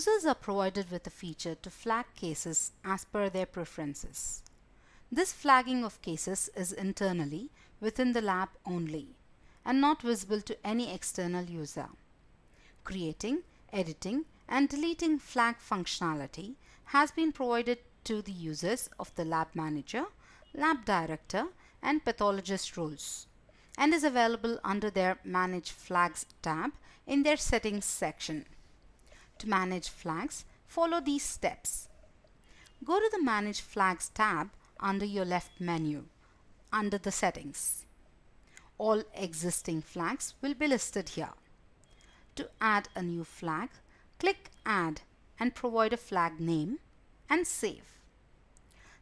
Users are provided with a feature to flag cases as per their preferences. This flagging of cases is internally within the lab only and not visible to any external user. Creating, editing, and deleting flag functionality has been provided to the users of the lab manager, lab director, and pathologist roles, and is available under their Manage Flags tab in their Settings section. To manage flags, follow these steps. Go to the Manage Flags tab under your left menu, under the Settings. All existing flags will be listed here. To add a new flag, click Add and provide a flag name and save.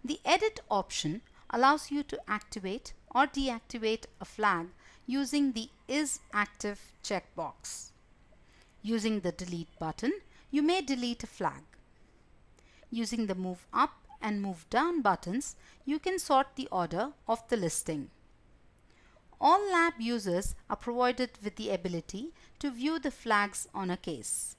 The Edit option allows you to activate or deactivate a flag using the Is Active checkbox. Using the Delete button, you may delete a flag. Using the Move Up and Move Down buttons, you can sort the order of the listing. All lab users are provided with the ability to view the flags on a case.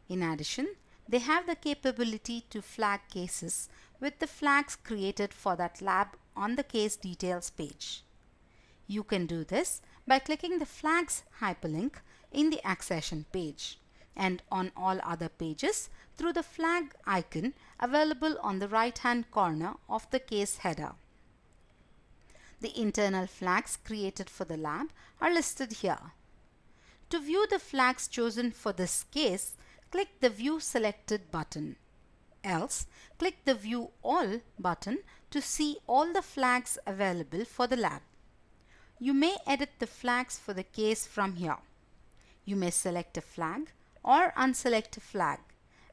In addition, they have the capability to flag cases with the flags created for that lab on the case details page. You can do this by clicking the Flags hyperlink in the Accession page and on all other pages through the flag icon available on the right-hand corner of the case header. The internal flags created for the lab are listed here. To view the flags chosen for this case, click the View Selected button. Else, click the View All button to see all the flags available for the lab. You may edit the flags for the case from here. You may select a flag or unselect a flag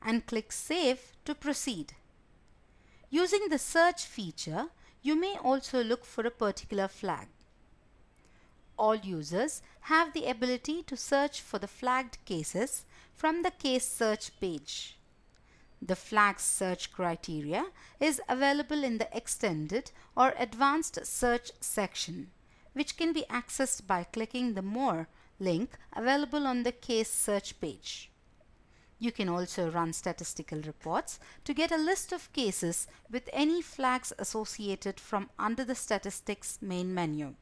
and click Save to proceed. Using the Search feature, you may also look for a particular flag. All users have the ability to search for the flagged cases from the Case Search page. The Flags search criteria is available in the Extended or Advanced Search section, which can be accessed by clicking the More link available on the Case Search page. You can also run statistical reports to get a list of cases with any flags associated from under the Statistics main menu.